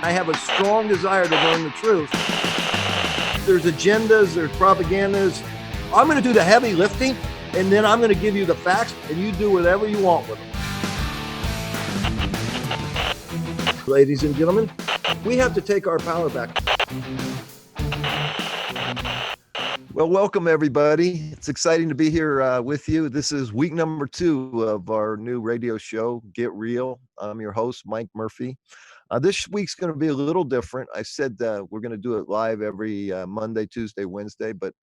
I have a strong desire to learn the truth. There's agendas, there's propagandas. I'm going to do the heavy lifting, and then I'm going to give you the facts, and you do whatever you want with them. Ladies and gentlemen, we have to take our power back. Well, welcome everybody. It's exciting to be here with you. This is week number 2 of our new radio show, Get Real. I'm your host, Mike Murphy. This week's going to be a little different. I said we're going to do it live every Monday, Tuesday, Wednesday, but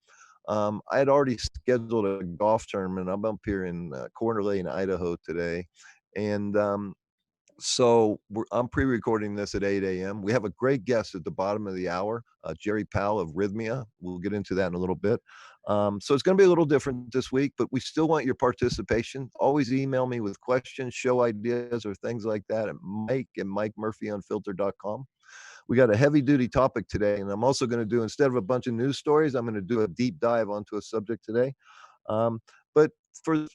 I had already scheduled a golf tournament. I'm up here in Coeur d'Alene, Idaho today, and so I'm pre-recording this at 8 a.m. We have a great guest at the bottom of the hour, Gerard Powell of Rythmia. We'll get into that in a little bit. So it's going to be a little different this week, but we still want your participation. Always email me with questions, show ideas, or things like that at mike@mikemurphyunfiltered.com. We got a heavy-duty topic today, and I'm also going to do, instead of a bunch of news stories, I'm going to do a deep dive onto a subject today. But for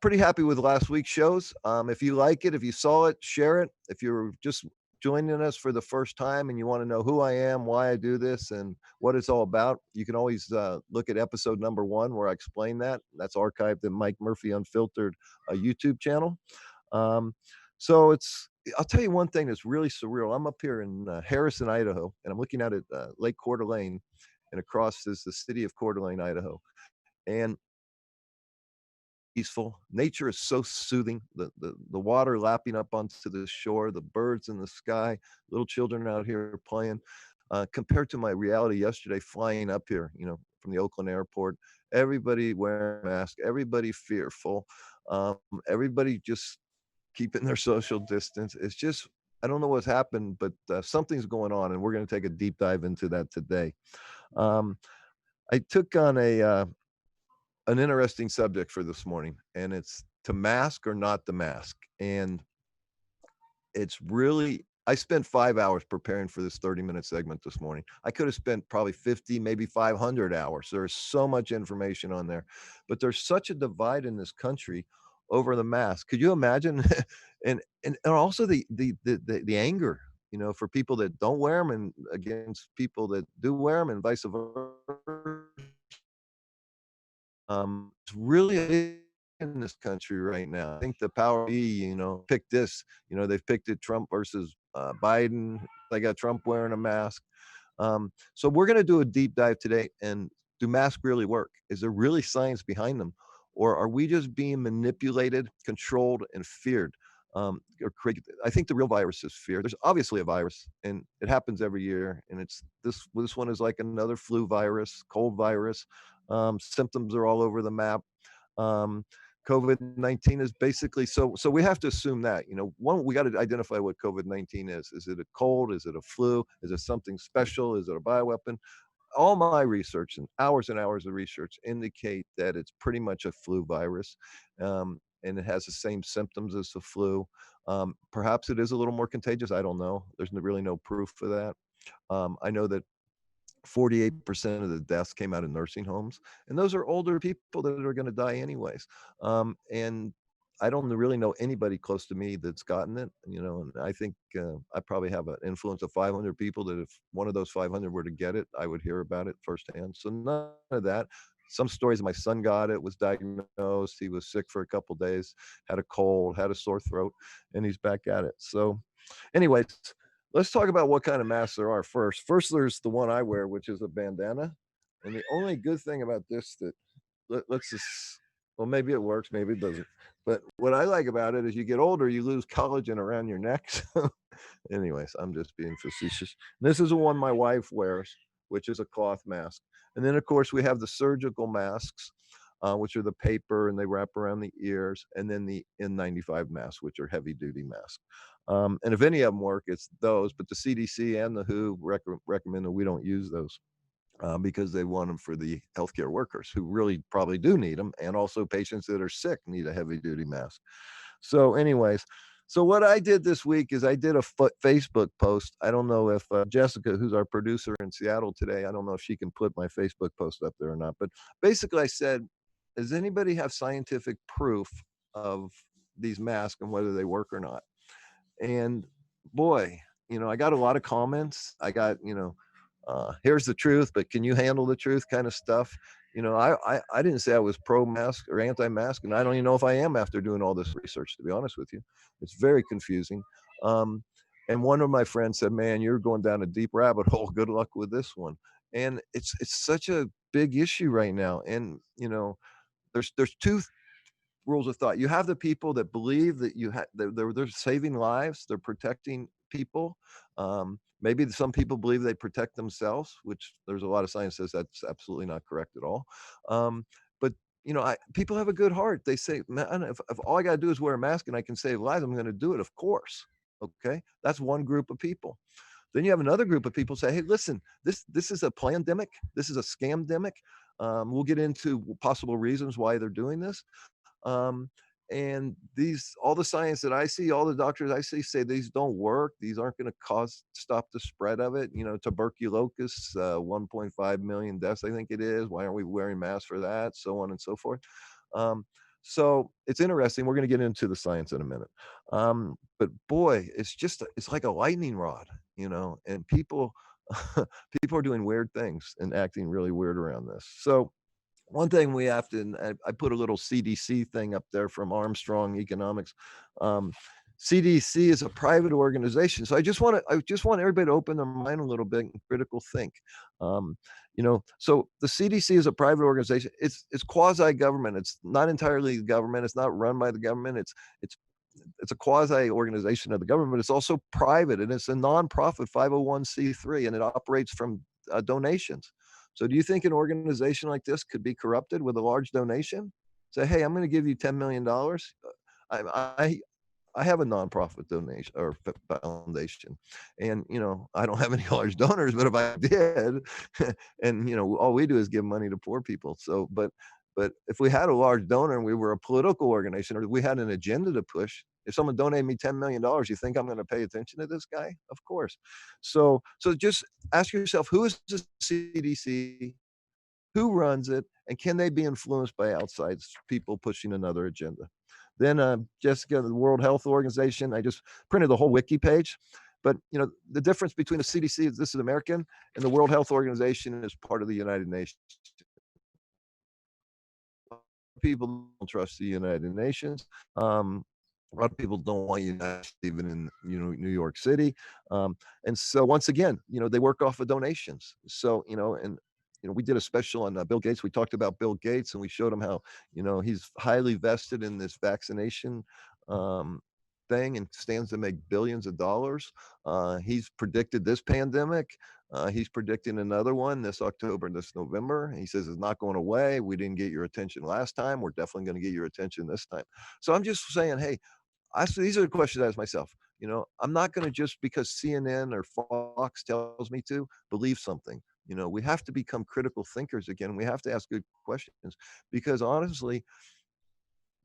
pretty happy with last week's shows. If you like it, if you saw it, share it. If you're just joining us for the first time and you want to know who I am, why I do this, and what it's all about, you can always look at episode number 1 where I explain that. That's archived in Mike Murphy Unfiltered YouTube channel. So I'll tell you one thing that's really surreal. I'm up here in Harrison, Idaho, and I'm looking out at Lake Coeur d'Alene, and across is the city of Coeur d'Alene, Idaho. And peaceful. Nature is so soothing. The water lapping up onto the shore, the birds in the sky, little children out here playing. Compared to my reality yesterday, flying up here, from the Oakland airport, everybody wearing a mask, everybody fearful, everybody just keeping their social distance. It's just, I don't know what's happened, but something's going on, and we're going to take a deep dive into that today. I took on an interesting subject for this morning, and it's to mask or not to mask. And it's really, I spent 5 hours preparing for this 30-minute segment this morning. I could have spent probably 50, maybe 500 hours. There's so much information on there, but there's such a divide in this country over the mask. Could you imagine? and also the anger, for people that don't wear them and against people that do wear them, and vice versa. It's really in this country right now. I think the power be, pick this. They've picked it, Trump versus Biden. They got Trump wearing a mask. So we're going to do a deep dive today. And do masks really work? Is there really science behind them? Or are we just being manipulated, controlled, and feared? I think the real virus is fear. There's obviously a virus, and it happens every year. And it's this one is like another flu virus, cold virus. Symptoms are all over the map. COVID-19 is basically, so we have to assume that, one, we got to identify what COVID-19 is. Is it a cold? Is it a flu? Is it something special? Is it a bioweapon? All my research and hours of research indicate that it's pretty much a flu virus, and it has the same symptoms as the flu. Perhaps it is a little more contagious. I don't know. There's really no proof for that. I know that 48% of the deaths came out of nursing homes, and those are older people that are going to die anyways. And I don't really know anybody close to me that's gotten it, and I think I probably have an influence of 500 people that if one of those 500 were to get it, I would hear about it firsthand. So none of that. Some stories, my son got it, was diagnosed, he was sick for a couple days, had a cold, had a sore throat, and he's back at it. So anyways, let's talk about what kind of masks there are first. First, there's the one I wear, which is a bandana. And the only good thing about this that let's just, well, maybe it works, maybe it doesn't. But what I like about it is you get older, you lose collagen around your neck. So anyways, I'm just being facetious. And this is the one my wife wears, which is a cloth mask. And then, of course, we have the surgical masks, which are the paper and they wrap around the ears. And then the N95 masks, which are heavy duty masks. And if any of them work, it's those. But the CDC and the WHO recommend that we don't use those. Because they want them for the healthcare workers who really probably do need them, and also patients that are sick need a heavy duty mask. So anyways, so what I did this week is I did a Facebook post. I don't know if Jessica, who's our producer in Seattle today, I don't know if she can put my Facebook post up there or not, but basically I said, does anybody have scientific proof of these masks and whether they work or not? And boy, I got a lot of comments. I got, here's the truth, but can you handle the truth kind of stuff. I didn't say I was pro-mask or anti-mask, and I don't even know if I am after doing all this research, to be honest with you. It's very confusing. Um, and one of my friends said, "Man, you're going down a deep rabbit hole. Good luck with this one." And it's such a big issue right now. And there's two rules of thought. You have the people that believe that they're saving lives, they're protecting people. Maybe some people believe they protect themselves, which there's a lot of science says that's absolutely not correct at all. But people have a good heart. They say, "Man, if all I got to do is wear a mask and I can save lives, I'm going to do it." Of course. Okay, that's one group of people. Then you have another group of people say, "Hey, listen, this is a pandemic. This is a scamdemic. We'll get into possible reasons why they're doing this. Um, and these all the science that I see, all the doctors I see say these don't work. These aren't going to cause stop the spread of it. Tuberculosis, 1.5 million deaths, I think it is. Why aren't we wearing masks for that? So on and so forth. Um, so it's interesting. We're going to get into the science in a minute. But boy, it's like a lightning rod, and people people are doing weird things and acting really weird around this. So one thing we have to, and I put a little CDC thing up there from Armstrong Economics. Um, CDC is a private organization, so I just want everybody to open their mind a little bit and critical think. So the CDC is a private organization. It's quasi government. It's not entirely the government. It's not run by the government. It's a quasi organization of the government, but it's also private, and it's a nonprofit 501(c)(3), and it operates from donations. So, do you think an organization like this could be corrupted with a large donation? Say, "Hey, I'm going to give you $10 million." I I have a nonprofit donation or foundation, and I don't have any large donors, but if I did, and all we do is give money to poor people. So, but if we had a large donor and we were a political organization or we had an agenda to push, if someone donated me $10 million, you think I'm going to pay attention to this guy? Of course. So just ask yourself, who is the CDC? Who runs it, and can they be influenced by outside people pushing another agenda? Then, Jessica, the World Health Organization, I just printed the whole wiki page. But the difference between the CDC is this is American, and the World Health Organization is part of the United Nations. People don't trust the United Nations. A lot of people don't want United States even in New York City. And so once again, they work off of donations. So and we did a special on Bill Gates. We talked about Bill Gates and we showed him how he's highly vested in this vaccination um, thing and stands to make billions of dollars. He's predicted this pandemic. He's predicting another one this October and this November. He says it's not going away. We didn't get your attention last time. We're definitely going to get your attention this time. So I'm just saying, hey, these are the questions I ask myself. I'm not going to just because CNN or Fox tells me to believe something. We have to become critical thinkers again. We have to ask good questions because honestly,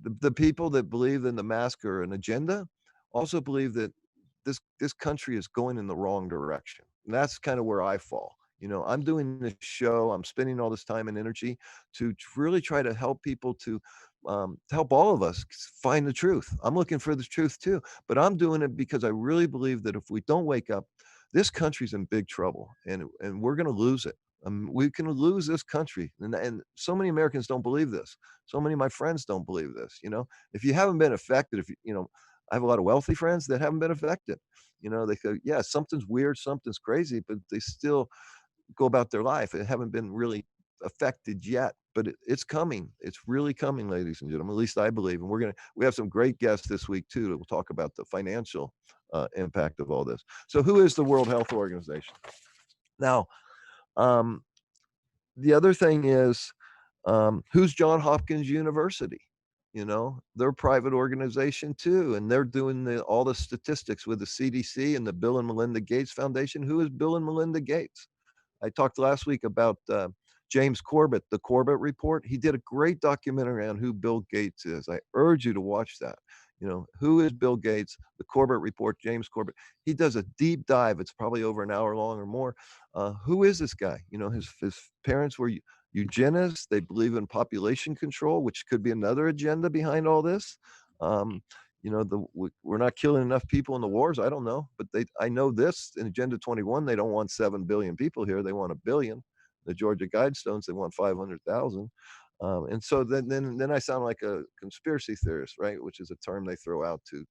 the people that believe in the mask or an agenda also believe that this country is going in the wrong direction. And that's kind of where I fall. I'm doing this show. I'm spending all this time and energy to really try to help people to help all of us find the truth. I'm looking for the truth too, but I'm doing it because I really believe that if we don't wake up, this country's in big trouble, and we're going to lose it. We can lose this country, and so many Americans don't believe this. So many of my friends don't believe this. If you haven't been affected, if I have a lot of wealthy friends that haven't been affected. They go, yeah, something's weird, something's crazy, but they still go about their life. They haven't been really affected yet, but it's coming. It's really coming, ladies and gentlemen. At least I believe. And we have some great guests this week too that will talk about the financial impact of all this. So, who is the World Health Organization? Now, um, the other thing is, who's John Hopkins University? They're a private organization too, and they're doing all the statistics with the CDC and the Bill and Melinda Gates Foundation. Who is Bill and Melinda Gates? I talked last week about James Corbett, the Corbett Report. He did a great documentary on who Bill Gates is. I urge you to watch that. Who is Bill Gates? The Corbett Report, James Corbett. He does a deep dive. It's probably over an hour long or more. Who is this guy? His parents were eugenists. They believe in population control, which could be another agenda behind all this. Um, we're not killing enough people in the wars. I don't know, but I know this in Agenda 21, they don't want 7 billion people here. They want a billion. The Georgia Guidestones, they want 500,000. And so then I sound like a conspiracy theorist, right? Which is a term they throw out to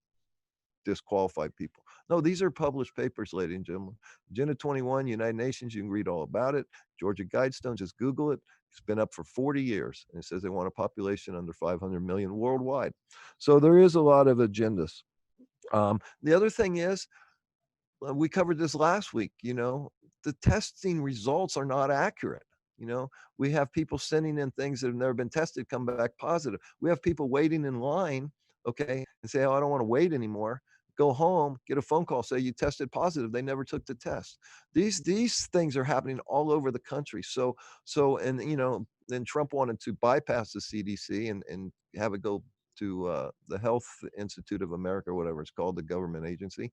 disqualified people. No, these are published papers, ladies and gentlemen. Agenda 21, United Nations, you can read all about it. Georgia Guidestones, just Google it. It's been up for 40 years, and it says they want a population under 500 million worldwide. So there is a lot of agendas. The other thing is, we covered this last week, the testing results are not accurate. You know, we have people sending in things that have never been tested come back positive. We have people waiting in line, okay, and say, "Oh, I don't want to wait anymore." Go home, get a phone call, say you tested positive. They never took the test. These things are happening all over the country. And then Trump wanted to bypass the CDC and have it go to the Health Institute of America, or whatever it's called, the government agency,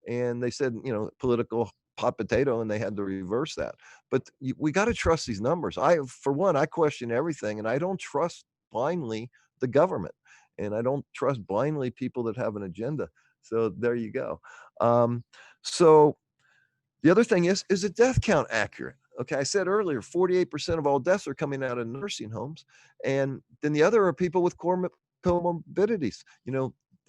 and they said, political hot potato, and they had to reverse that. But we got to trust these numbers. For one, I question everything, and I don't trust blindly the government, and I don't trust blindly people that have an agenda. So there you go. Um, so the other thing is the death count accurate? Okay, I said earlier, 48% of all deaths are coming out of nursing homes, and then the other are people with comorbidities,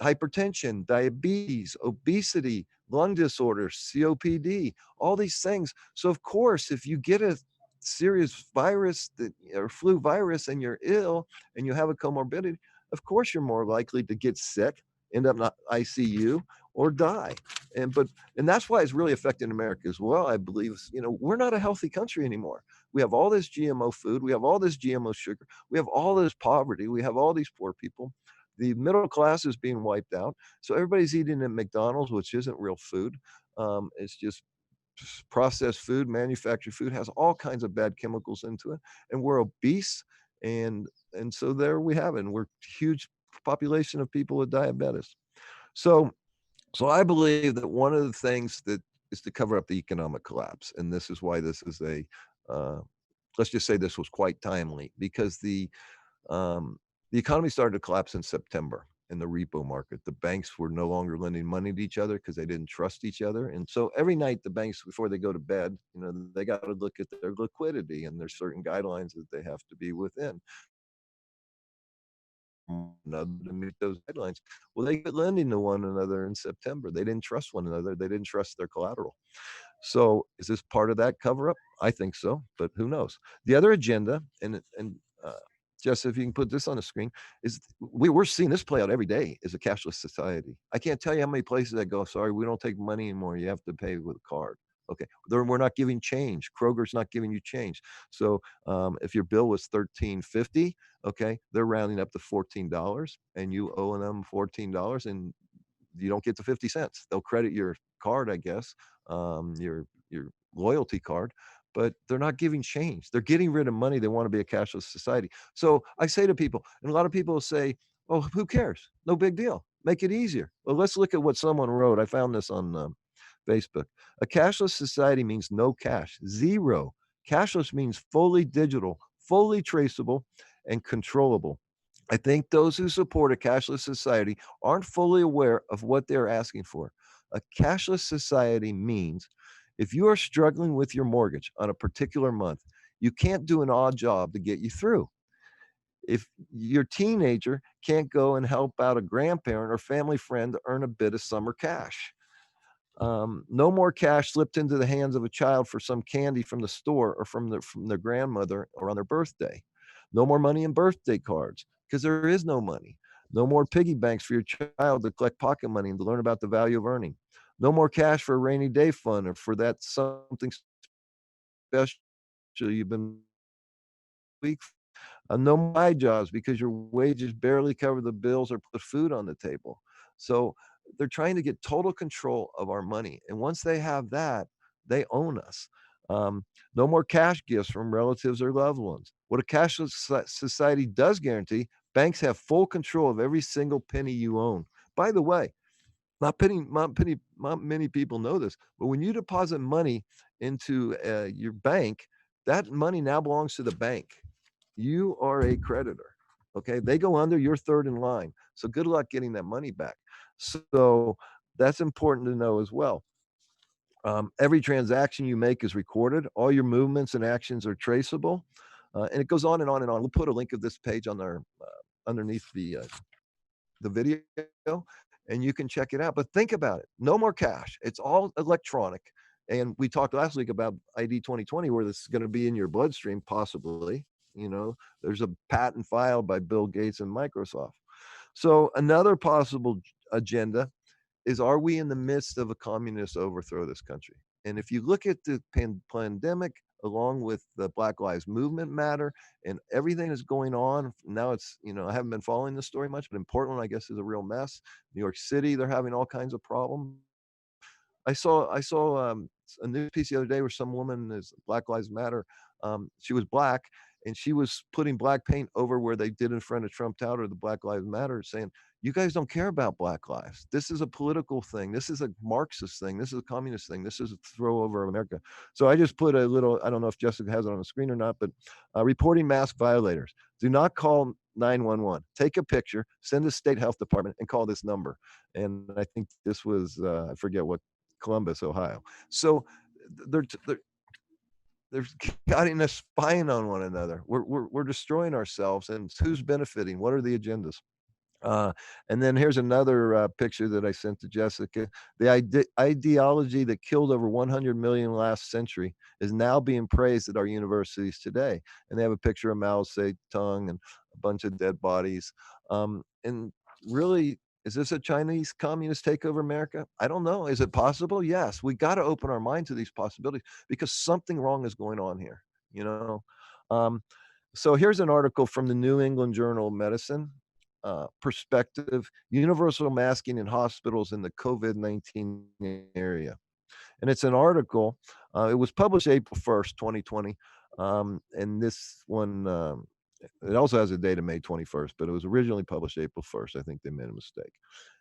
hypertension, diabetes, obesity, lung disorders, COPD, all these things. So of course, if you get a serious virus or flu virus and you're ill and you have a comorbidity, of course you're more likely to get sick, end up in ICU, or die. And that's why it's really affecting America as well. I believe, we're not a healthy country anymore. We have all this GMO food. We have all this GMO sugar. We have all this poverty. We have all these poor people. The middle class is being wiped out. So everybody's eating at McDonald's, which isn't real food. It's just processed food, manufactured food, has all kinds of bad chemicals into it. And we're obese. And so there we have it. And we're huge population of people with diabetes. So I believe that one of the things that is to cover up the economic collapse, and this is why this is uh, let's just say this was quite timely, because the economy started to collapse in September in the repo market. The banks were no longer lending money to each other because they didn't trust each other. And so every night the banks, before they go to bed, they got to look at their liquidity, and there's certain guidelines that they have to be within another to meet those guidelines. Well, they quit lending to one another in September. They didn't trust one another. They didn't trust their collateral. So is this part of that cover up? I think so, but who knows? The other agenda, uh, Jess, if you can put this on the screen, is we're seeing this play out every day, is a cashless society. I can't tell you how many places I go, sorry, we don't take money anymore. You have to pay with a card. Okay, we're not giving change. Kroger's not giving you change. So if your bill was $13.50, okay, they're rounding up to $14, and you owe them $14, and you don't get the 50 cents. They'll credit your card, I guess, your loyalty card, but they're not giving change. They're getting rid of money. They want to be a cashless society. So I say to people, and a lot of people say, "Oh, who cares? No big deal. Make it easier." Well, let's look at what someone wrote. I found this on Facebook. A cashless society means no cash, zero. Cashless means fully digital, fully traceable, and controllable. I think those who support a cashless society aren't fully aware of what they're asking for. A cashless society means if you are struggling with your mortgage on a particular month, you can't do an odd job to get you through. If your teenager can't go and help out a grandparent or family friend to earn a bit of summer cash. No more cash slipped into the hands of a child for some candy from the store or from their grandmother or on their birthday. No more money in birthday cards because there is no money. No more piggy banks for your child to collect pocket money and to learn about the value of earning. No more cash for a rainy day fund or for that something special you've been week. No more side jobs because your wages barely cover the bills or put food on the table. So they're trying to get total control of our money. And once they have that, they own us. No more cash gifts from relatives or loved ones. What a cashless society does guarantee, banks have full control of every single penny you own. By the way, not many people know this, but when you deposit money into your bank, that money now belongs to the bank. You are a creditor. Okay. They go under, you're third in line. So good luck getting that money back. So that's important to know as well. Every transaction you make is recorded. All your movements and actions are traceable, and it goes on and on and on. We'll put a link of this page on our underneath the video, and you can check it out. But think about it: no more cash. It's all electronic. And we talked last week about ID 2020, where this is going to be in your bloodstream, possibly. There's a patent filed by Bill Gates and Microsoft. So another possible agenda is, are we in the midst of a communist overthrow of this country? And if you look at the pandemic, along with the Black Lives Movement matter and everything that's going on now, I haven't been following this story much, but in Portland, I guess, is a real mess. New York City, they're having all kinds of problems. I saw a news piece the other day where some woman is Black Lives Matter. She was black, and she was putting black paint over where they did in front of Trump Tower, the Black Lives Matter, saying, "You guys don't care about black lives. This is a political thing. This is a Marxist thing. This is a communist thing. This is a throw over America." So I just put a little. I don't know if Jessica has it on the screen or not, but reporting mask violators. Do not call 911. Take a picture, send the state health department, and call this number. And I think this was I forget what, Columbus, Ohio. So they're getting us spying on one another. We're destroying ourselves, and who's benefiting? What are the agendas? Uh, and then here's another picture that I sent to Jessica. The ideology that killed over 100 million last century is now being praised at our universities today. And they have a picture of Mao Zedong and a bunch of dead bodies. And really, is this a Chinese communist takeover America? I don't know. Is it possible? Yes. We got to open our mind to these possibilities, because something wrong is going on here. You know. Um, so here's an article from the New England Journal of Medicine. Perspective: universal masking in hospitals in the COVID-19 area. And it's an article. It was published April 1st, 2020. And this one, it also has a date of May 21st, but it was originally published April 1st. I think they made a mistake.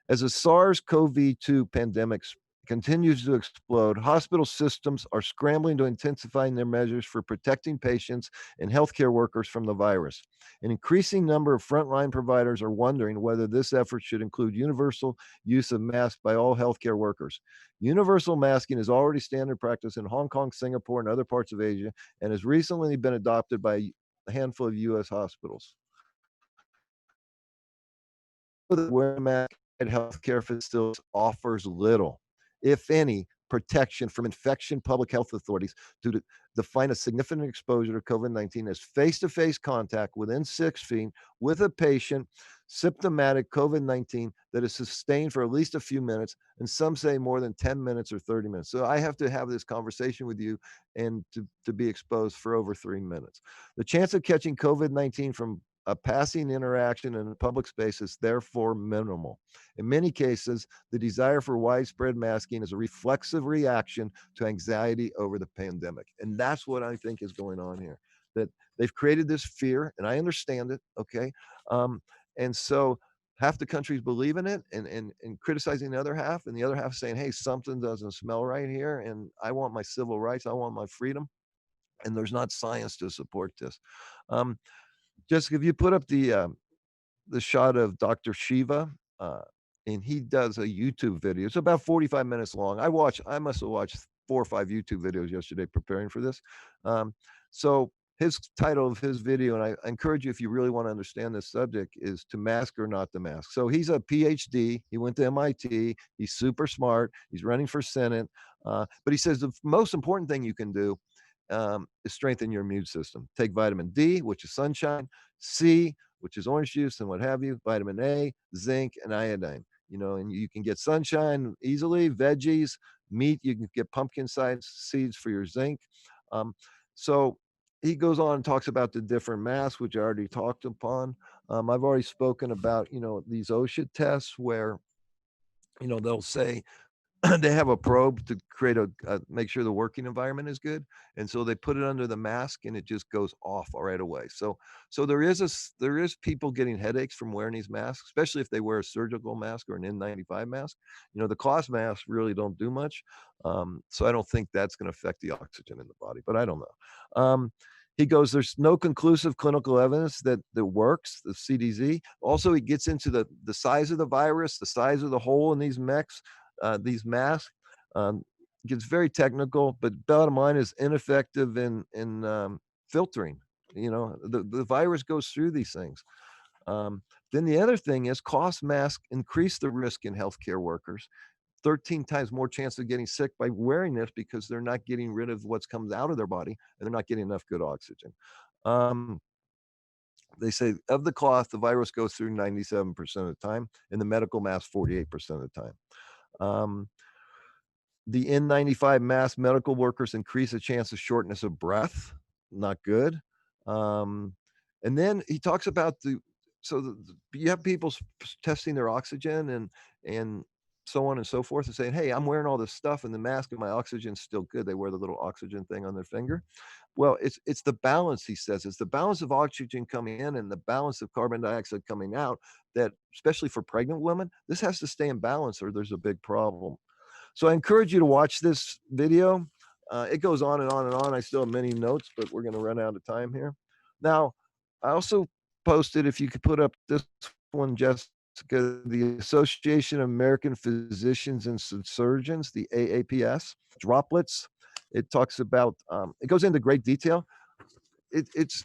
As the SARS-CoV-2 pandemic continues to explode, hospital systems are scrambling to intensify their measures for protecting patients and healthcare workers from the virus. An increasing number of frontline providers are wondering whether this effort should include universal use of masks by all healthcare workers. Universal masking is already standard practice in Hong Kong, Singapore, and other parts of Asia, and has recently been adopted by a handful of U.S. hospitals. Wearing a mask at healthcare facilities offers little, if any, protection from infection. Public health authorities to define a significant exposure to COVID-19 as face-to-face contact within 6 feet with a patient symptomatic COVID-19 that is sustained for at least a few minutes, and some say more than 10 minutes or 30 minutes. So I have to have this conversation with you and to be exposed for over 3 minutes. The chance of catching COVID-19 from a passing interaction in a public space is therefore minimal. In many cases, the desire for widespread masking is a reflexive reaction to anxiety over the pandemic. And that's what I think is going on here. That they've created this fear, and I understand it, okay? And so half the countries believe in it and criticizing the other half, and the other half saying, hey, something doesn't smell right here, and I want my civil rights, I want my freedom. And there's not science to support this. Um, Jessica, if you put up the shot of Dr. Shiva, uh, and he does a YouTube video. It's about 45 minutes long. I must have watched 4 or 5 YouTube videos yesterday preparing for this. Um, so his title of his video, and I encourage you, if you really want to understand this subject, is "To Mask or Not to Mask." So he's a PhD. He went to MIT. He's super smart. He's running for Senate. But he says the most important thing you can do is strengthen your immune system. Take vitamin D, which is sunshine, C, which is orange juice and what have you, vitamin A, zinc, and iodine. And you can get sunshine easily, veggies, meat, you can get pumpkin seeds for your zinc. Um, so he goes on and talks about the different masks, which I already talked upon. I've already spoken about, these OSHA tests where, they'll say, they have a probe to create make sure the working environment is good, and so they put it under the mask, and it just goes off right away. So there is people getting headaches from wearing these masks, especially if they wear a surgical mask or an N95 mask. The cloth masks really don't do much, so I don't think that's going to affect the oxygen in the body, but I don't know. He goes, "There's no conclusive clinical evidence that works," the CDZ. Also, he gets into the size of the virus, the size of the hole in these masks. Um, Gets very technical, but bottom line is ineffective in filtering. The virus goes through these things. Um, then the other thing is cost masks increase the risk in healthcare workers. 13 times more chance of getting sick by wearing this because they're not getting rid of what's comes out of their body and they're not getting enough good oxygen. Um, they say of the cloth, the virus goes through 97% of the time, and the medical mask 48% of the time. Um, the N95 mask, medical workers increase the chance of shortness of breath. Not good. Um, and then he talks about you have people testing their oxygen and so on and so forth and saying, "Hey, I'm wearing all this stuff and the mask and my oxygen's still good." They wear the little oxygen thing on their finger. Well, it's the balance, he says. It's the balance of oxygen coming in and the balance of carbon dioxide coming out that, especially for pregnant women, this has to stay in balance or there's a big problem. So I encourage you to watch this video. It goes on and on and on. I still have many notes, but we're going to run out of time here. Now, I also posted, if you could put up this one, Jessica, the Association of American Physicians and Surgeons, the AAPS, droplets. It talks about, it goes into great detail. It, it's,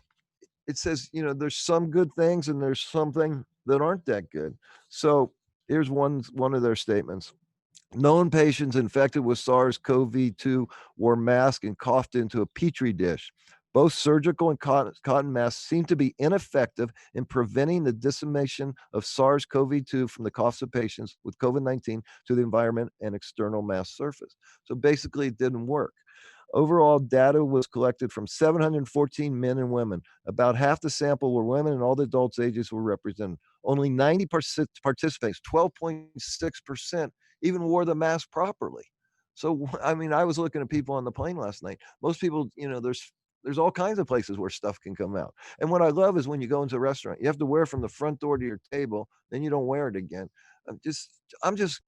it says, there's some good things and there's something that aren't that good. So here's one of their statements. Known patients infected with SARS-CoV-2 wore masks and coughed into a petri dish. Both surgical and cotton masks seem to be ineffective in preventing the dissemination of SARS-CoV-2 from the coughs of patients with COVID-19 to the environment and external mask surface. So basically, it didn't work. Overall data was collected from 714 men and women. About half the sample were women and all the adults' ages were represented. Only 90% participants, 12.6%, even wore the mask properly. So, I mean, I was looking at people on the plane last night. Most people, there's all kinds of places where stuff can come out. And what I love is when you go into a restaurant, you have to wear from the front door to your table, then you don't wear it again. I'm just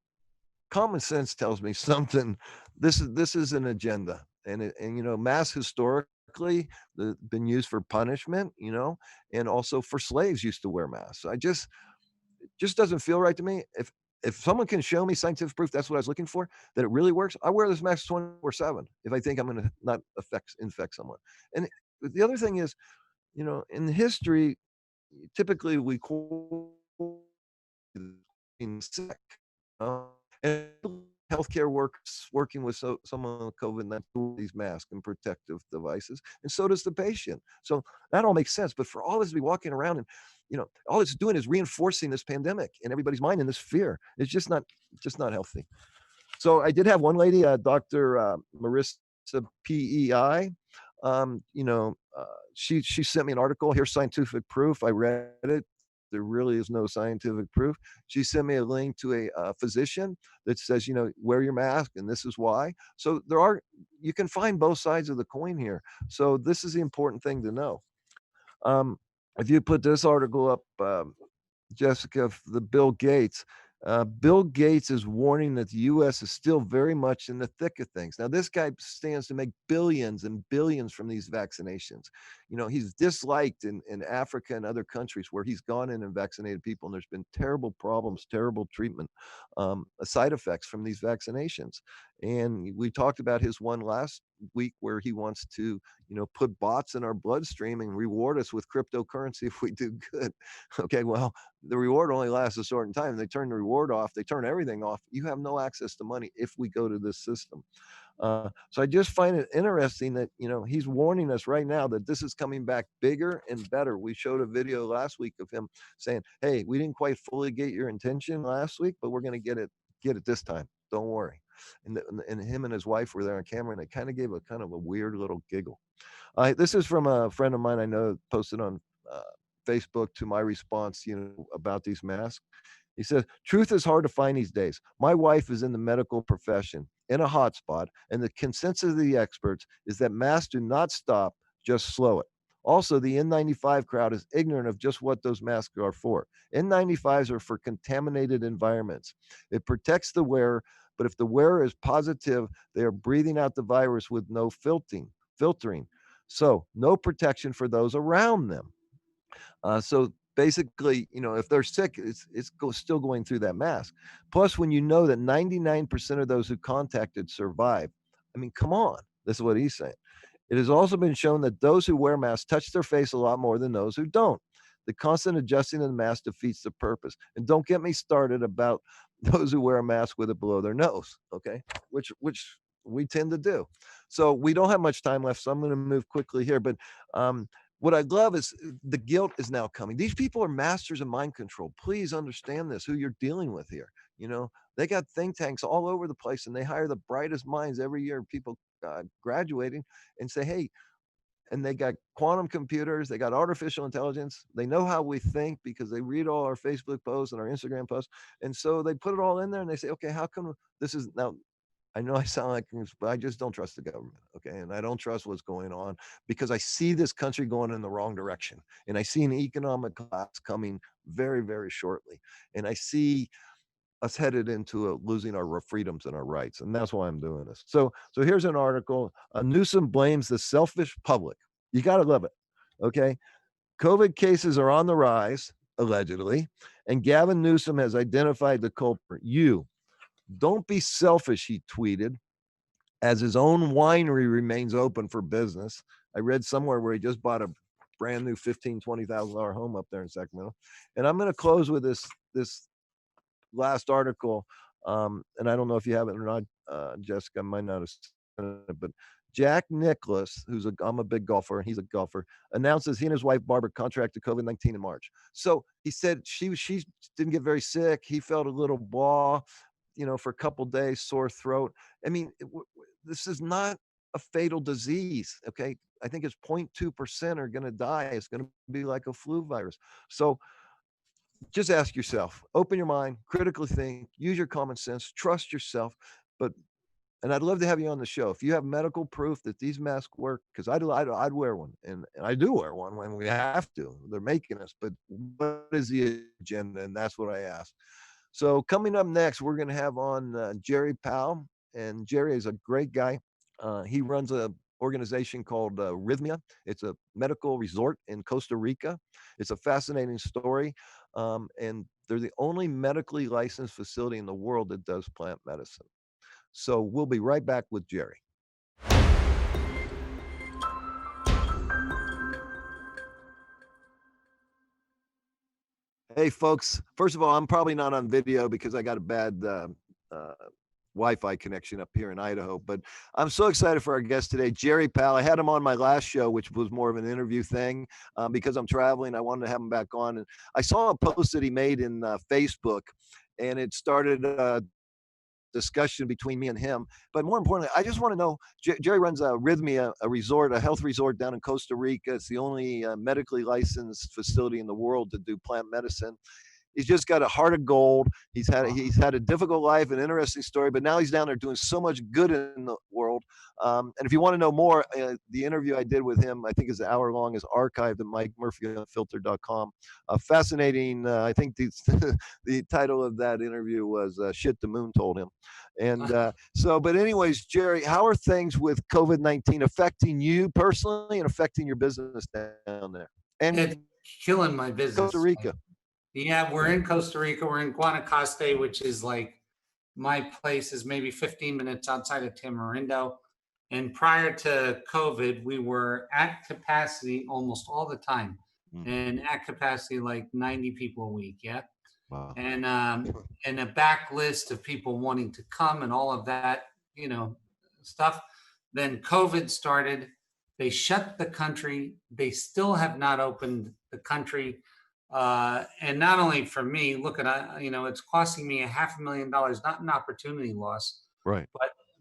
common sense tells me something. This is an agenda, and mass historically been used for punishment, and also for slaves used to wear masks. It just doesn't feel right to me. If someone can show me scientific proof, that's what I was looking for, that it really works. I wear this mask 24/7 if I think I'm going to not infect someone. And the other thing is, in history, typically we being sick. And healthcare workers working with someone with COVID-19, these masks and protective devices, and so does the patient. So that all makes sense. But for all this to be walking around and all it's doing is reinforcing this pandemic in everybody's mind and this fear. It's just not healthy. So I did have one lady, Dr. Marissa PEI. She sent me an article. Here's scientific proof. I read it. There really is no scientific proof. She sent me a link to a physician that says, wear your mask, and this is why. So you can find both sides of the coin here. So this is the important thing to know. Um, if you put this article up, Jessica, the Bill Gates. Bill Gates is warning that the U.S. is still very much in the thick of things. Now, this guy stands to make billions and billions from these vaccinations. He's disliked in Africa and other countries where he's gone in and vaccinated people, and there's been terrible problems, terrible treatment, side effects from these vaccinations. And we talked about his one last week where he wants to, put bots in our bloodstream and reward us with cryptocurrency if we do good. Okay, well, the reward only lasts a certain time. They turn the reward off. They turn everything off. You have no access to money if we go to this system. So I just find it interesting that, he's warning us right now that this is coming back bigger and better. We showed a video last week of him saying, "Hey, we didn't quite fully get your intention last week, but we're going to get it this time. Don't worry." And him and his wife were there on camera, and they kind of gave a kind of a weird little giggle. This is from a friend of mine I know posted on uh, Facebook to my response, about these masks. He says, "Truth is hard to find these days. My wife is in the medical profession in a hotspot, and the consensus of the experts is that masks do not stop, just slow it. Also, the N95 crowd is ignorant of just what those masks are for. N95s are for contaminated environments. It protects the wearer, but if the wearer is positive, they are breathing out the virus with no filtering. So no protection for those around them. So basically, if they're sick, still going through that mask. Plus, when you know that 99% of those who contacted survive, I mean, come on. This is what he's saying. It has also been shown that those who wear masks touch their face a lot more than those who don't. The constant adjusting of the mask defeats the purpose. And don't get me started about those who wear a mask with it below their nose, okay? Which we tend to do. So we don't have much time left, so I'm going to move quickly here. But um, what I love is the guilt is now coming. These people are masters of mind control. Please understand this, who you're dealing with here. They got think tanks all over the place, and they hire the brightest minds every year. People graduating and say, hey, and they got quantum computers, they got artificial intelligence, they know how we think because they read all our Facebook posts and our Instagram posts. And so they put it all in there and they say, okay, how come this is now? I know I sound like, but I just don't trust the government. Okay. And I don't trust what's going on because I see this country going in the wrong direction. And I see an economic collapse coming very, very shortly. And I see us headed into losing our freedoms and our rights, and that's why I'm doing this. So here's an article. Newsom blames the selfish public. You got to love it. Okay, COVID cases are on the rise, allegedly, and Gavin Newsom has identified the culprit. You don't be selfish, he tweeted, as his own winery remains open for business. I read somewhere where he just bought a brand new $15,000-$20,000 home up there in Sacramento. And I'm going to close with this last article, and I don't know if you have it or not, Jessica, I might not have seen it, but Jack Nicklaus, I'm a big golfer, and he's a golfer, announces he and his wife Barbara contracted COVID-19 in March. So he said she didn't get very sick. He felt a little blah, for a couple days, sore throat. I mean, this is not a fatal disease. Okay, I think it's 0.2% are going to die. It's going to be like a flu virus. So just ask yourself, open your mind, critically think, use your common sense, trust yourself. But and I'd love to have you on the show. If you have medical proof that these masks work, because I'd wear one, and I do wear one when we have to. They're making us, but what is the agenda? And that's what I ask. So coming up next, we're going to have on Jerry Powell, and Jerry is a great guy. He runs a organization called Rythmia. It's a medical resort in Costa Rica. It's a fascinating story, and they're the only medically licensed facility in the world that does plant medicine. So we'll be right back with Jerry. Hey, folks. First of all, I'm probably not on video because I got a bad Wi-Fi connection up here in Idaho. But I'm so excited for our guest today, Jerry Powell. I had him on my last show, which was more of an interview thing. Because I'm traveling, I wanted to have him back on. And I saw a post that he made in Facebook, and it started discussion between me and him. But more importantly, I just want to know, Jerry runs a Rythmia, a health resort down in Costa Rica. It's the only medically licensed facility in the world to do plant medicine. He's just got a heart of gold. He's had a difficult life, an interesting story, but now he's down there doing so much good in the world. And if you want to know more, the interview I did with him, I think is an hour long, is archived at MikeMurphyUnfiltered.com. Fascinating. I think the title of that interview was "Shit the Moon Told Him." And but anyways, Jerry, how are things with COVID-19 affecting you personally and affecting your business down there? And it's killing my business. Costa Rica. Yeah, we're in Costa Rica. We're in Guanacaste, which is like my place is maybe 15 minutes outside of Tamarindo. And prior to COVID, we were at capacity almost all the time, and at capacity like 90 people a week. Yeah. Wow. And a backlist of people wanting to come and all of that, stuff. Then COVID started. They shut the country. They still have not opened the country. And not only for me, look at, it's costing me $500,000, not an opportunity loss, right?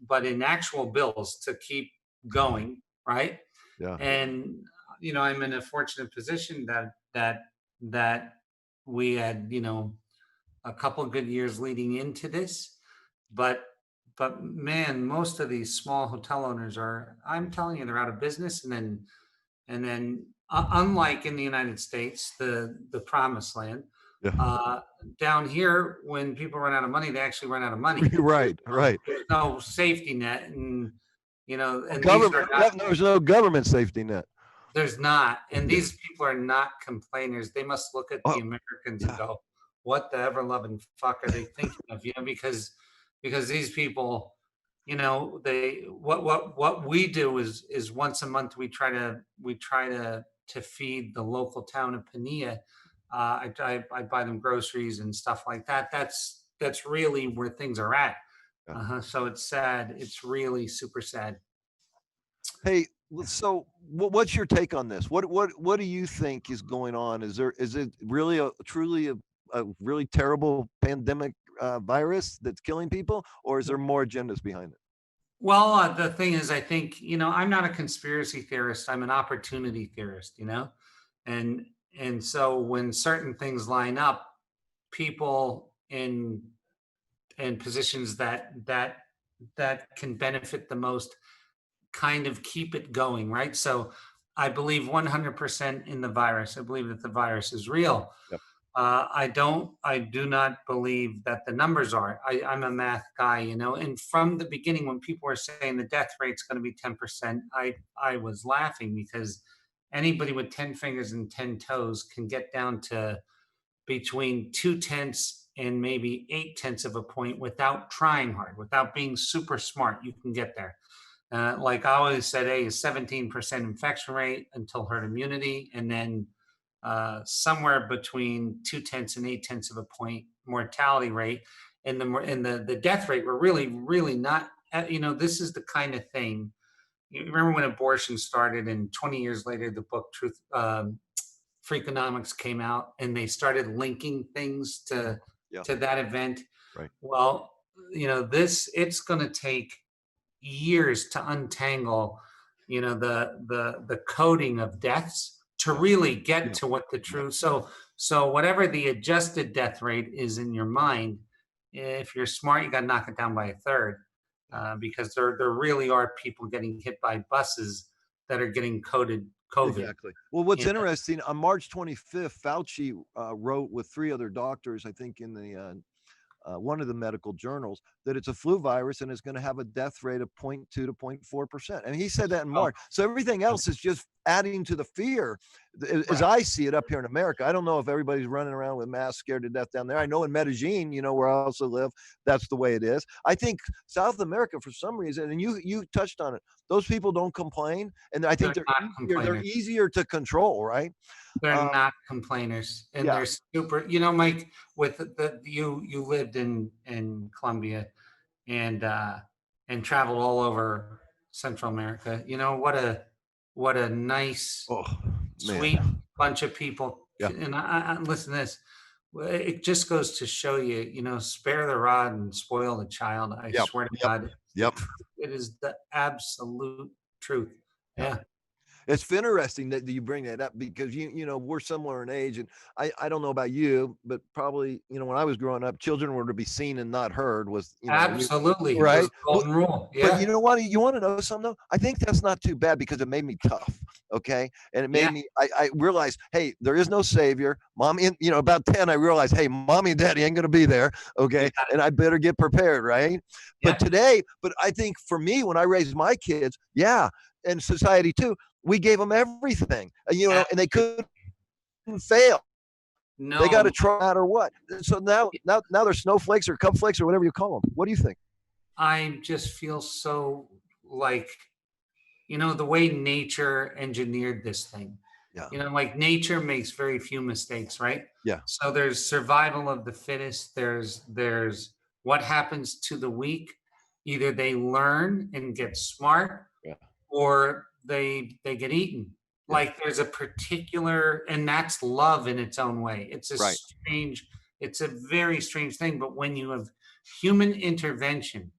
But in actual bills to keep going, right? Yeah. And I'm in a fortunate position that we had, a couple of good years leading into this, but man, most of these small hotel owners I'm telling you, they're out of business, and then unlike in the United States, the promised land, down here, when people run out of money, they actually run out of money. Right. There's no safety net, and and these are Government, not, there's no government safety net. there's not, and Yeah. these people are not complainers. They must look at Oh, the Americans and yeah. go, "What the ever loving fuck are they thinking of?" Because these people, they what we do is once a month we try to feed the local town of Pania. I buy them groceries and stuff like that. That's really where things are at. Yeah. So it's sad. It's really super sad. Hey, so what's your take on this? What do you think is going on? Is it really truly a really terrible pandemic virus that's killing people, or is there more agendas behind it? Well, the thing is, I think, I'm not a conspiracy theorist. I'm an opportunity theorist, and and so when certain things line up, people in positions that can benefit the most kind of keep it going, right? So I believe 100% in the virus. I believe that the virus is real. Yep. I do not believe that the numbers are. I'm a math guy, and from the beginning, when people were saying the death rate's going to be 10%, I was laughing because anybody with 10 fingers and 10 toes can get down to between 2/10 and maybe 8/10 of a point without trying hard, without being super smart. You can get there. Like I always said, a 17% infection rate until herd immunity, and then somewhere between 2/10 and 8/10 of a point mortality rate, and the death rate were really really not. This is the kind of thing. You remember when abortion started, and 20 years later, the book Truth. Freakonomics came out, and they started linking things Yeah. to that event. Right. Well, it's going to take years to untangle, the coding of deaths to Yeah. really get Yeah. to what the Yeah. true. So whatever the adjusted death rate is in your mind, if you're smart, you got to knock it down by a third, Yeah. because there really are people getting hit by buses that are getting coded COVID. Exactly. Well, what's And interesting, on March 25th, Fauci wrote with three other doctors, I think, in the one of the medical journals, that it's a flu virus and it's going to have a death rate of 0.2 to 0.4%. And he said that in oh, March. So everything else is just adding to the fear, as right, I see it up here in America. I don't know if everybody's running around with masks scared to death down there. I know in Medellin, where I also live, that's the way it is. I think South America, for some reason, and you touched on it, those people don't complain, and I think they're not they're complainers. easier to control, right? They're Um, not complainers, and yeah. they're super. Mike, with you lived in Colombia and traveled all over Central America. What a nice, Oh sweet man. bunch of people. Yeah. And I listen to this. It just goes to show you, spare the rod and spoil the child. I Yep. swear to Yep. God, it's the Yep. truth. It is the absolute truth. Yep. Yeah, It's interesting that you bring that up because we're similar in age, and I don't know about you, but probably when I was growing up, children were to be seen and not heard was absolutely. It was right. a golden rule. But you Yeah, know what? You want to know something though? I think that's not too bad because it made me tough. Okay. And it yeah. made me, I realized, hey, there is no savior. Mommy, and about 10, I realized, hey, mommy and daddy ain't going to be there. You Okay. got it. And I better get prepared. Right. Yeah. But I think for me, when I raised my kids, yeah, and society too, we gave them everything, and they Absolutely. couldn't fail. They got to No, try no matter what. So now they're snowflakes or cupflakes or whatever you call them. What do you think? I just feel so like, the way nature engineered this thing. Yeah. Like nature makes very few mistakes, right? Yeah. So there's survival of the fittest. There's what happens to the weak. Either they learn and get smart, Yeah. or they get eaten. Yeah. Like there's a particular, and that's love in its own way. Right. It's a very strange thing. But when you have human intervention,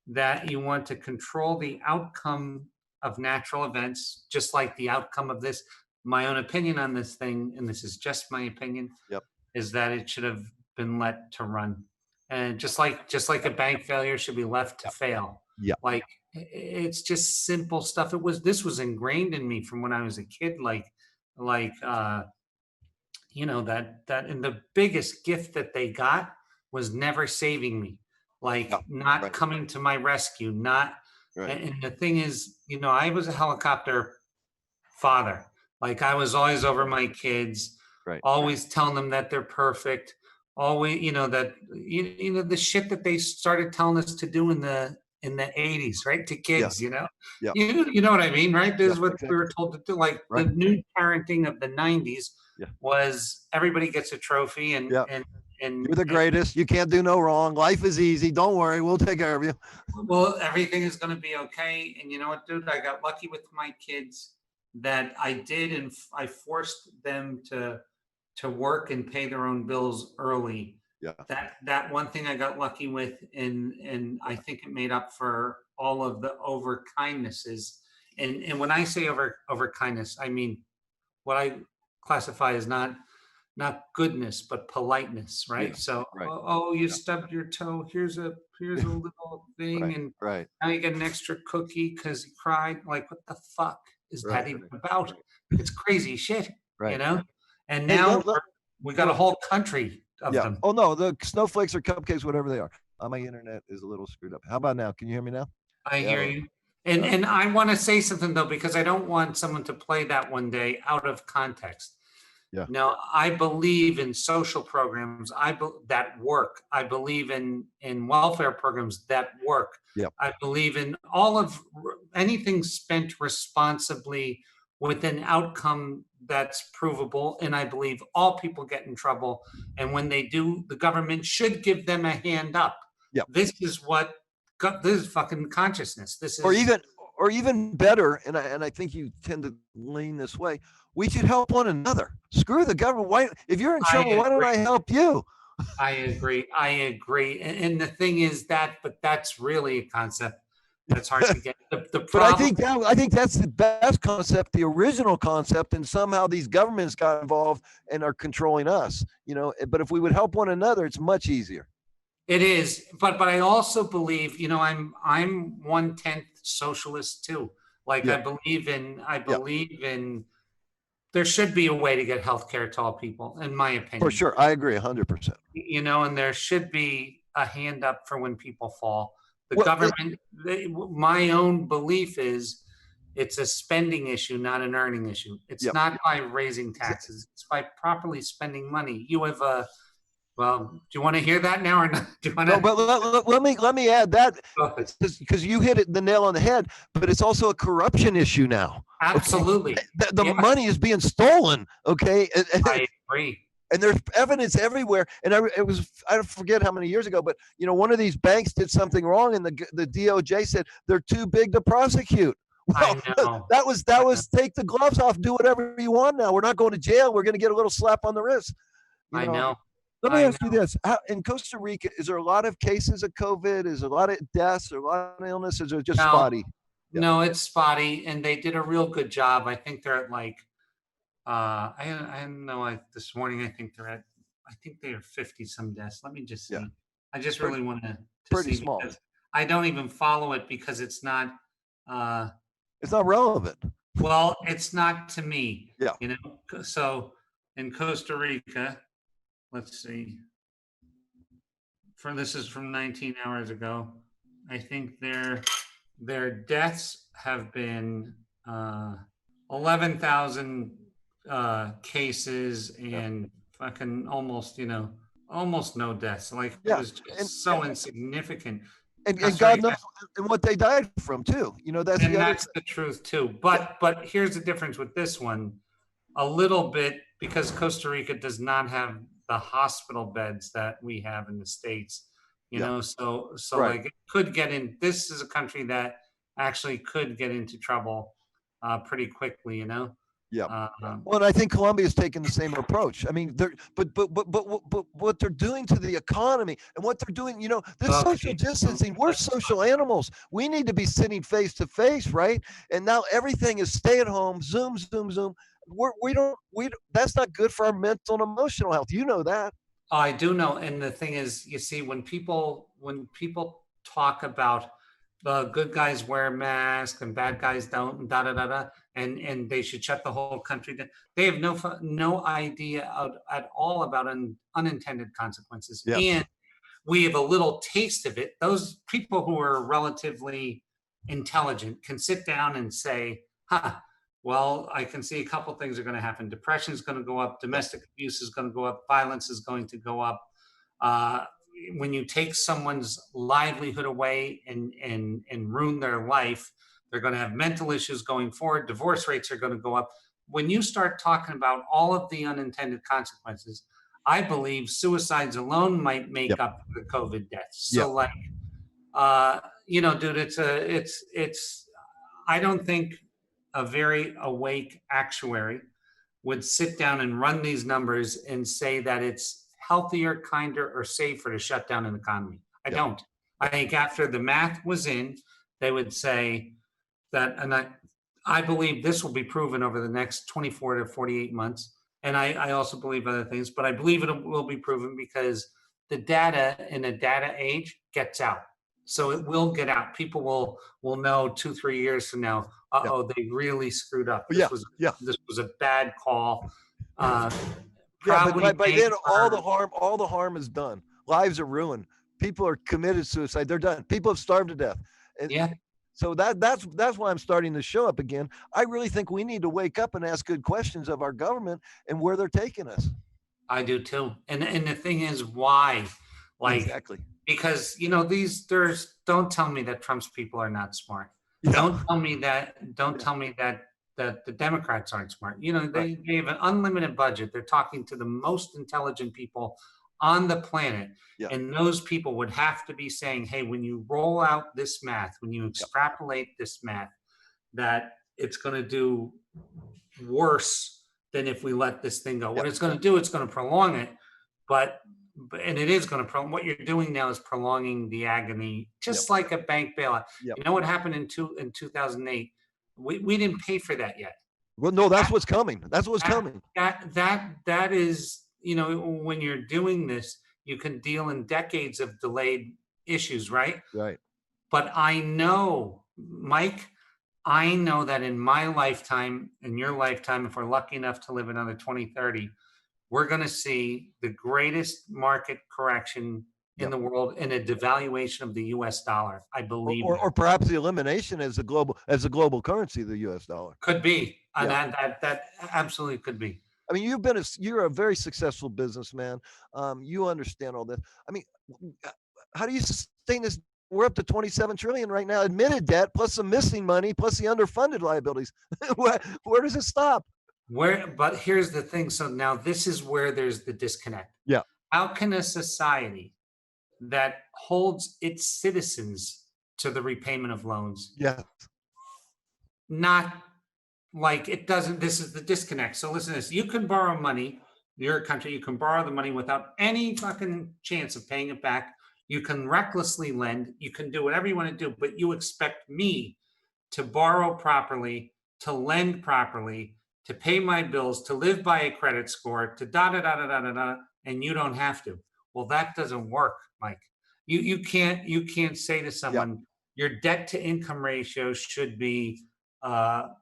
that you want to control the outcome of natural events, just like the outcome of this. My own opinion on this thing, and this is just my opinion, Yep. is that it should have been let to run, and just like a bank failure should be left to Yep. fail. Yeah. Like it's just simple stuff. This was ingrained in me from when I was a kid. Like that, and the biggest gift that they got was never saving me, like Yeah. not Right. coming to my rescue, not Right. And the thing is, I was a helicopter father. Like I was always over my kids, Right. always telling them that they're perfect. Always, that the shit that they started telling us to do in the 80s, right? To Yeah. kids, Yeah. you know what I mean, right? This Yeah. is what we were Exactly. told to do. Like the Right. new parenting of the 90s Yeah. was everybody gets a trophy and Yeah. and and, You're the and greatest. You can't do no wrong. Life is easy. Don't worry. We'll take care of you. well, everything is going to be okay. And you know what, dude? I got lucky with my kids that I did, and I forced them to work and pay their own bills early. Yeah. That one thing I got lucky with, and I think it made up for all of the over kindnesses. And when I say over kindness, I mean what I classify as not goodness but politeness, right? Yeah. So, Right. oh, you Yeah. stubbed your toe, here's a little thing, Right. and Right. now you get an extra cookie because he cried. Like, what the fuck is Right. that even about? Right. It's crazy shit, you Right. know. And Hey, now we got a whole country of yeah. them. Oh no, the snowflakes or cupcakes, whatever they are. My internet is a little screwed up. How about now? Can you hear me now? I Yeah. hear you. And I want to say something though, because I don't want someone to play that one day out of context. Yeah. Now, I believe in social programs that work. I believe in welfare programs that work. Yeah. I believe in all of anything spent responsibly with an outcome that's provable. And I believe all people get in trouble. And when they do, the government should give them a hand up. Yeah. This is what this is fucking consciousness. This Or is even better, and I think you tend to lean this way. We should help one another. Screw the government. Why, if you're in I trouble, why don't agree. I help you? I agree. I agree. And the thing is but that's really a concept that's hard to get. The But I problem, think that's the best concept, the original concept, and somehow these governments got involved and are controlling us. But if we would help one another, it's much easier. it is, but I also believe, I'm 1/10 socialist too. Like Yeah. I Yeah. believe in there should be a way to get health care to all people, in my For opinion. sure. I agree 100%. And there should be a hand up for when people fall. The Well, government, my own belief is it's a spending issue, not an earning issue. It's yeah. not by raising taxes, it's by properly spending money. You have well, do you want to hear that now or not? Do you want No, to? but let me add that because you hit it the nail on the head. But it's also a corruption issue now. Absolutely. Okay? The Yeah. money is being stolen. Okay, I agree. and there's evidence everywhere. And I forget how many years ago, but one of these banks did something wrong, and the DOJ said they're too big to prosecute. Well, I know. that was take the gloves off, do whatever you want. Now we're not going to jail. We're going to get a little slap on the wrist. I know. Let me I ask you know. this: in Costa Rica, is there a lot of cases of COVID? Is there a lot of deaths or a lot of illnesses, or just No, spotty? Yeah. no, it's spotty, and they did a real good job. I think they're at like, I don't know. This morning, I think they are 50 some deaths. Let me just Yeah. see. I just Pretty, really want to pretty see small. because I don't even follow it because it's not. Uh, It's not relevant. well, it's not to me. Yeah. So in Costa Rica, let's see. This is from 19 hours ago. I think their deaths have been 11,000 cases and fucking almost no deaths. Like it Yeah, was just so insignificant. and Costa God knows Rica, and what they died from too. That's and the other. that's the truth too. But here's the difference with this one. A little bit because Costa Rica does not have the hospital beds that we have in the States, Yeah. so Right. like it could get in. This is a country that actually could get into trouble pretty quickly, Yeah. Well, and I think Colombia's taking the same approach. I mean, but what they're doing to the economy and what they're doing, this social distancing, we're social animals. We need to be sitting face to face, right? And now everything is stay at home, Zoom, Zoom, Zoom. That's not good for our mental and emotional health. You know that. I do know, and the thing is, you see, when people talk about the good guys wear masks and bad guys don't, and da da da da, and they should shut the whole country down. They have no idea at all about unintended consequences, Yes. and we have a little taste of it. Those people who are relatively intelligent can sit down and say, huh, well, I can see a couple things are going to happen. Depression is going to go up, Yep. domestic abuse is going to go up, violence is going to go up. Uh, when you take someone's livelihood away and ruin their life, they're going to have mental issues going forward. Divorce rates are going to go up. When you start talking about all of the unintended consequences, I believe suicides alone might make Yep. up for the COVID deaths. Yep. So, like, dude, it's. I don't think a very awake actuary would sit down and run these numbers and say that it's healthier, kinder, or safer to shut down an economy. I Yep. don't. I think after the math was in, they would say that, and I believe this will be proven over the next 24 to 48 months. And I also believe other things, but I believe it will be proven because the data in a data age gets out. So it will get out. People will know 2, 3 years from now. Yep. They really screwed up. Yeah. Yeah. This was a bad call. Yeah, but Probably by then all the harm is done. Lives are ruined. People are committed suicide. They're done. People have starved to death. And yeah. so that's why I'm starting to show up again. I really think we need to wake up and ask good questions of our government and where they're taking us. I do too. And the thing is, why? Like, Exactly. because don't tell me that Trump's people are not smart. Yeah. Don't tell me that the Democrats aren't smart. Right. They have an unlimited budget. They're talking to the most intelligent people on the planet. Yeah. And those people would have to be saying, hey, when you roll out this math, when you extrapolate this math, that it's going to do worse than if we let this thing go. What it's going to do, it's going to prolong it, but and it is going to prolong. What you're doing now is prolonging the agony, just like a bank bailout. Yep. You know what happened in 2008? We didn't pay for that yet. Well, no, that's what's coming. That's what's coming. That is, when you're doing this, you can deal in decades of delayed issues, right? Right. But I know, Mike, I know that in my lifetime, in your lifetime, if we're lucky enough to live another 2030, we're going to see the greatest market correction in the world in a devaluation of the US dollar. I believe. Or perhaps the elimination as a global currency, the US dollar. Could be. That absolutely could be. I mean, you're a very successful businessman. You understand all this. I mean, how do you sustain this? We're up to 27 trillion right now, admitted debt, plus some missing money, plus the underfunded liabilities. Where does it stop? But here's the thing. So now this is where there's the disconnect. Yeah. How can a society that holds its citizens to the repayment of loans not like it doesn't? This is the disconnect. So listen to this. You can borrow money, your country, you can borrow the money without any fucking chance of paying it back. You can recklessly lend. You can do whatever you want to do, but you expect me to borrow properly, to lend properly, to pay my bills, to live by a credit score, to and you don't have to. Well, that doesn't work, Mike. You can't say to someone your debt to income ratio should be 20%,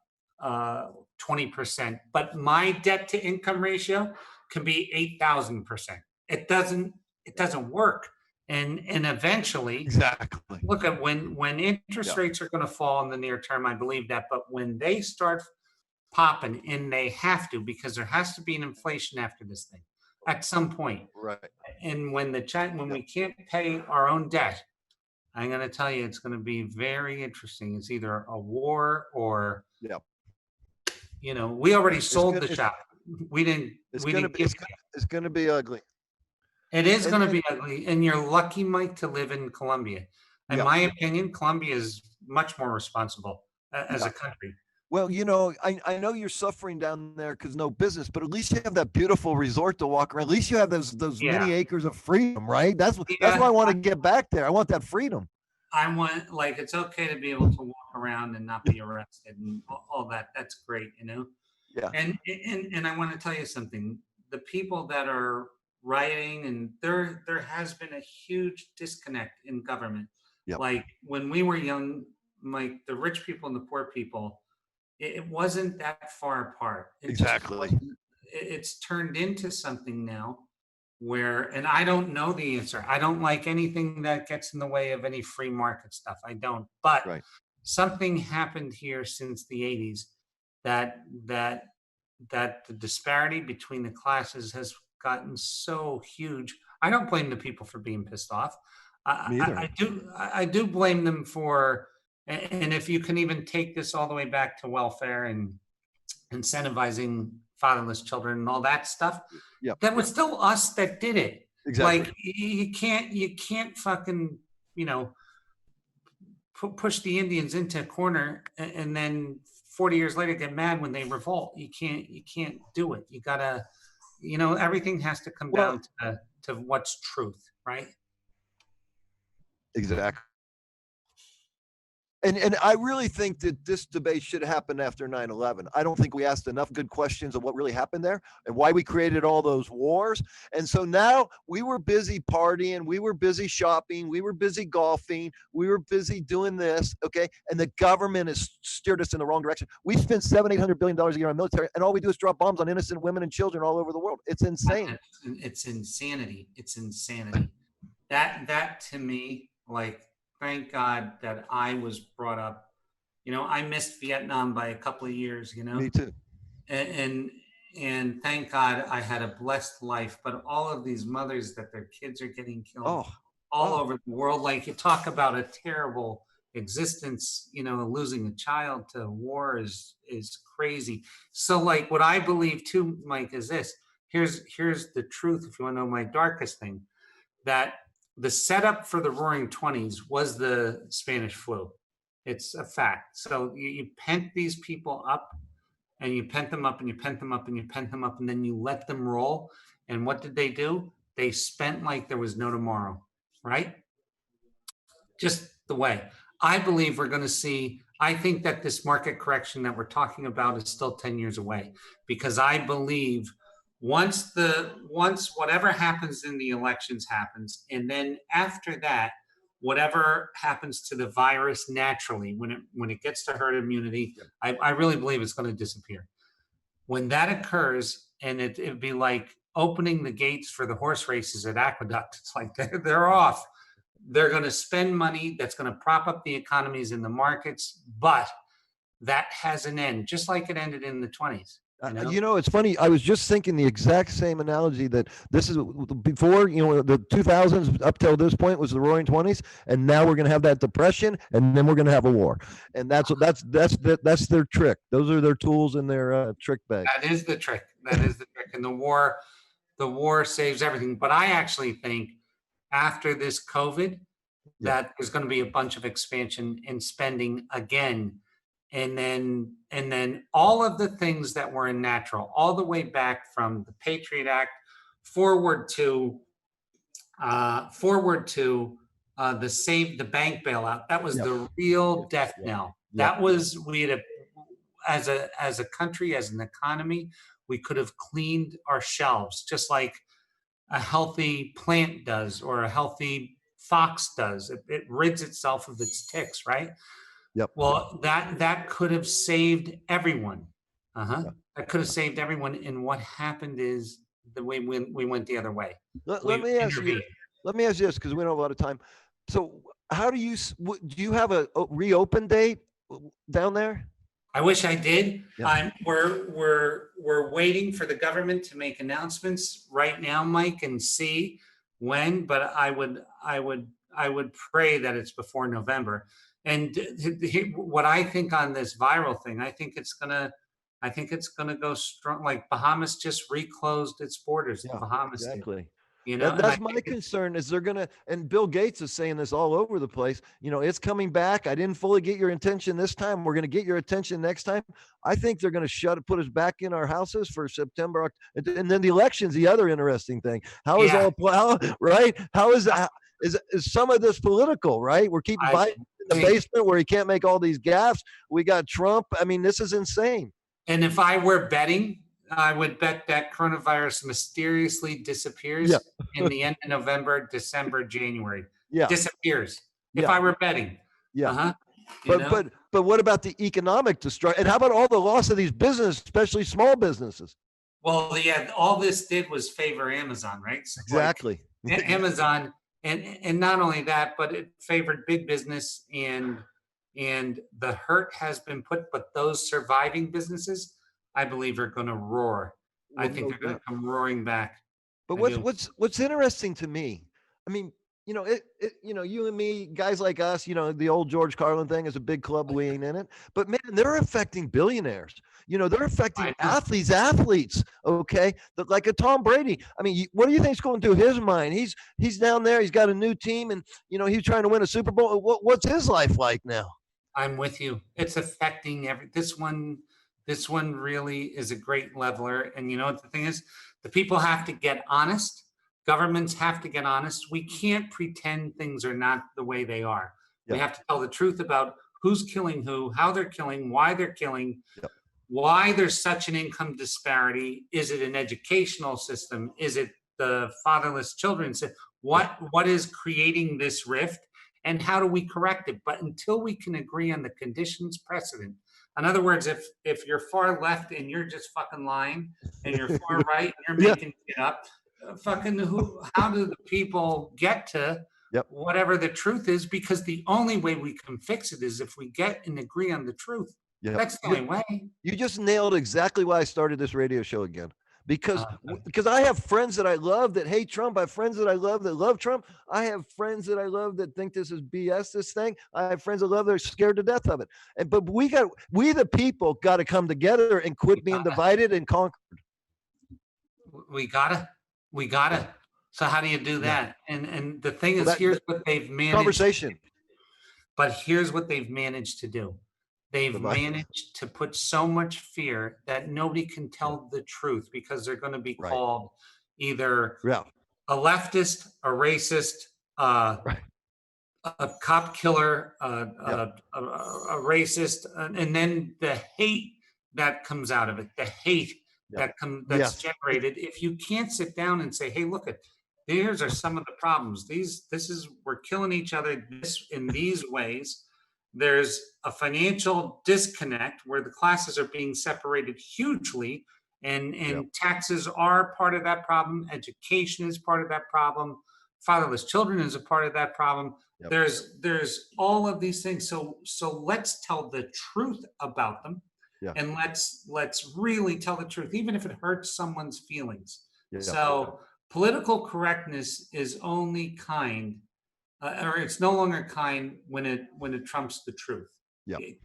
but my debt to income ratio can be 8,000%. It doesn't work. And eventually, exactly. Look at when interest rates are going to fall in the near term. I believe that, but when they start popping, and they have to, because there has to be an inflation after this thing at some point. Right. And when we can't pay our own debt, I'm going to tell you, it's going to be very interesting. It's either a war or we already sold the shop. We didn't. It's going to be ugly. It is going to be ugly, and you're lucky, Mike, to live in Colombia. In my opinion, Colombia is much more responsible as a country. Well, I know you're suffering down there because no business, but at least you have that beautiful resort to walk around. At least you have those many acres of freedom, right? That's why I want to get back there. I want that freedom. I want, it's okay to be able to walk around and not be arrested and all that. That's great, Yeah. And I want to tell you something. The people that are rioting, and there has been a huge disconnect in government. Like when we were young, Mike, the rich people and the poor people, it wasn't that far apart. Exactly. It's turned into something now where, and I don't know the answer. I don't like anything that gets in the way of any free market stuff. I don't. But something happened here since the 80s that that that the disparity between the classes has gotten so huge. I don't blame the people for being pissed off. Me either. I do blame them for, and if you can even take this all the way back to welfare and incentivizing fatherless children and all that stuff, Yep. that was still us that did it. Exactly. Like you can't fucking, you know, push the Indians into a corner and then 40 years later get mad when they revolt. You can't do it. You gotta, you know, everything has to come Well, down to what's truth, right? exactly. And I really think that this debate should happen after 9/11. I don't think we asked enough good questions of what really happened there and why we created all those wars. And so now we were busy partying, we were busy shopping, we were busy golfing, we were busy doing this, okay? And the government has steered us in the wrong direction. We spend $700-800 a year on military, and all we do is drop bombs on innocent women and children all over the world. It's insane. It's insanity. It's insanity. That to me, like, thank God that I was brought up. You know, I missed Vietnam by a couple of years. You know, Me too. and and thank God I had a blessed life. But all of these mothers that their kids are getting killed Oh, all oh, over the world, like you talk about a terrible existence. You know, losing a child to war is crazy. So, like, what I believe too, Mike, is this. Here's the truth. If you want to know my darkest thing, that the setup for the Roaring Twenties was the Spanish flu. It's a fact. So you pent these people up, and you pent them up, and you pent them up, and you pent them up, and then you let them roll. And what did they do? They spent like there was no tomorrow, right? Just the way. I believe we're going to see. I think that this market correction that we're talking about is still 10 years away, because I believe once whatever happens in the elections happens, and then after that, whatever happens to the virus naturally, when it gets to herd immunity, I really believe it's going to disappear. When that occurs, and it'd be like opening the gates for the horse races at Aqueduct. It's like they're off. They're going to spend money that's going to prop up the economies in the markets, but that has an end, just like it ended in the 20s. You know, It's funny. I was just thinking the exact same analogy that this is before, the 2000s up till this point was the Roaring Twenties, and now we're going to have that depression, and then we're going to have a war, and that's their trick. Those are their tools in their trick bag. that is the trick. That is the trick. And the war saves everything. But I actually think after this COVID, Yeah. that there's going to be a bunch of expansion in spending again, and then all of the things that were in natural, all the way back from the Patriot Act forward to the save the bank bailout. That was Yep. the real death Yep. knell. Yep. That was, we had as a country, as an economy, we could have cleaned our shelves just like a healthy plant does, or a healthy fox does. It rids itself of its ticks, right? Yep. Well, that could have saved everyone. Yeah. That could have saved everyone. And what happened is the way we went the other way. Let, We let me ask you. intervened. Let me ask you this, because we don't have a lot of time. So, how do you have a reopen date down there? I wish I did. Yeah. We're waiting for the government to make announcements right now, Mike, and see when. But I would pray that it's before November. And what I think on this viral thing, I think it's gonna go strong. Like Bahamas just reclosed its borders. The Yeah, Bahamas did, exactly. and I That's my think concern is they're gonna, and Bill Gates is saying this all over the place. It's coming back. I didn't fully get your attention this time. We're gonna get your attention next time. I think they're gonna put us back in our houses for September, and then the election's the other interesting thing. How is yeah, right? How is some of this political? Right? We're keeping I Biden in the think. basement where he can't make all these gaffes. We got Trump. I mean, this is insane. And if I were betting, I would bet that coronavirus mysteriously disappears Yeah. in the end of November, December, January. Yeah. Disappears. If Yeah. I were betting. Yeah. Uh-huh. But what about the economic destruction? And how about all the loss of these businesses, especially small businesses? Well, yeah, all this did was favor Amazon, right? So Exactly. Amazon, and not only that, but it favored big business, and the hurt has been put, but those surviving businesses, I believe, are going to roar. I Well, think no they're going doubt. to come roaring back. But I do. what's interesting to me, I mean, you and me, guys like us, the old George Carlin thing is a big club, we ain't in it. But man, they're affecting billionaires. They're affecting I know. athletes. Okay, like a Tom Brady. I mean, what do you think's going through his mind? He's down there. He's got a new team, and he's trying to win a Super Bowl. What's his life like now? I'm with you. It's affecting every this one. This one really is a great leveler. And you know what the thing is? The people have to get honest. Governments have to get honest. We can't pretend things are not the way they are. We Yep, have to tell the truth about who's killing who, how they're killing, why they're killing, yep, why there's such an income disparity. Is it an educational system? Is it the fatherless children? yep, What is creating this rift, and how do we correct it? But until we can agree on the conditions precedent, in other words, if you're far left and you're just fucking lying, and you're far right and you're yeah, making it up, fucking who? How do the people get to yep, whatever the truth is? Because the only way we can fix it is if we get and agree on the truth. yep. That's the only way. You just nailed exactly why I started this radio show again. Because Uh, because I have friends that I love that hate Trump. I have friends that I love that love Trump. I have friends that I love that think this is BS. This thing. I have friends that love that are scared to death of it. But we the people got to come together and we quit being gotta, divided and conquer. we gotta, we Yeah, gotta. So how do you do yeah. that? And the thing Well, is, here's that what they've managed. conversation. But here's what they've managed to do. They've Divide. managed to put so much fear that nobody can Yeah. tell the truth because they're going to be Right. called either Yeah. a leftist, a racist, uh, Right. a cop killer, Yep. a racist, and then the hate that comes out of it, the hate Yep. that's Yes. generated. If you can't sit down and say, "Hey, look at here's are some of the problems. This is we're killing each other this in these ways." There's a financial disconnect where the classes are being separated hugely, Yep. and taxes are part of that problem. Education is part of that problem. Fatherless children is a part of that problem. Yep. There's all of these things. So let's tell the truth about them, Yeah. and let's really tell the truth, even if it hurts someone's feelings. Yeah. So political correctness is only kind, or it's no longer kind when it trumps the truth. Yeah. It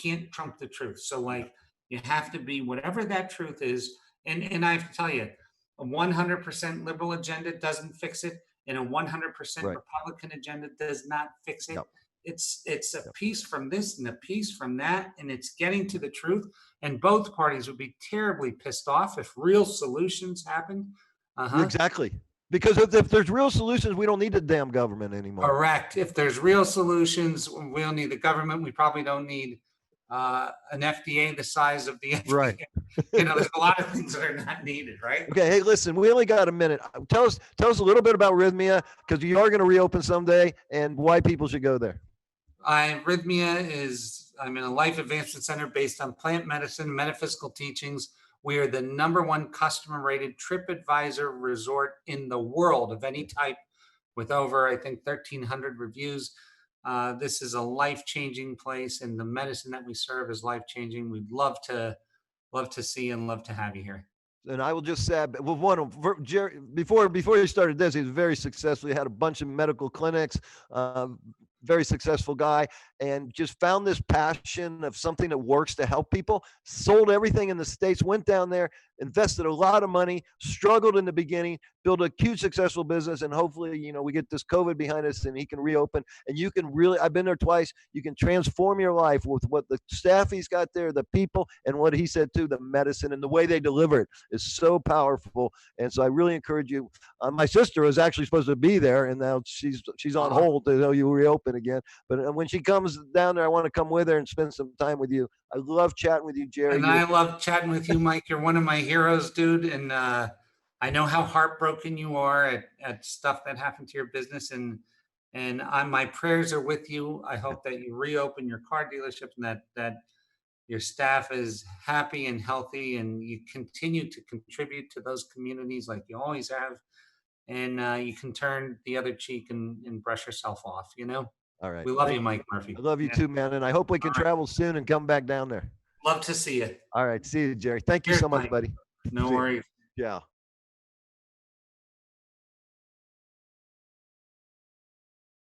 can't trump the truth. So like you have to be whatever that truth is. And I have to tell you, a 100% liberal agenda doesn't fix it, and a 100% Right. Republican agenda does not fix it. Yep. It's a Yep. piece from this and a piece from that, and it's getting to the truth. And both parties would be terribly pissed off if real solutions happened. Uh huh. Exactly. Because if there's real solutions, we don't need the damn government anymore. Correct. If there's real solutions, we don't need the government. We probably don't need an FDA the size of the Right. FDA. You know, there's a lot of things that are not needed, right? Okay. Hey, listen, we only got a minute. Tell us a little bit about Rhythmia because you are going to reopen someday and why people should go there. Rythmia is, I'm in a life advancement center based on plant medicine, metaphysical teachings. We are the number one customer rated TripAdvisor resort in the world of any type with over, I think, 1,300 reviews. This is a life changing place, and the medicine that we serve is life changing. We'd love to see and love to have you here. And I will just say, well, Jerry, before he started this, he was very successful. He had a bunch of medical clinics, very successful guy, and just found this passion of something that works to help people. Sold everything in the States, went down there, invested a lot of money, struggled in the beginning, built a huge successful business, and hopefully, we get this COVID behind us and he can reopen. And you can really, I've been there twice. You can transform your life with what the staff he's got there, the people, and what he said too, the medicine and the way they deliver it is so powerful. And so I really encourage you. My sister was actually supposed to be there, and now she's on hold until you reopen again. But when she comes down there, I want to come with her and spend some time with you. I love chatting with you, Jerry. And I love chatting with you, Mike. You're one of my heroes, dude. And I know how heartbroken you are at stuff that happened to your business. And my prayers are with you. I hope that you reopen your car dealership and that your staff is happy and healthy, and you continue to contribute to those communities like you always have. And you can turn the other cheek and brush yourself off, you know? All right. We love Thank you, you. Mike Murphy. I love you Yeah. too, man. And I hope we All can right. travel soon and come back down there. Love to see you. All right. See you, Jerry. Thank you Cheers, so much, Mike. buddy. No See you. worries. Yeah.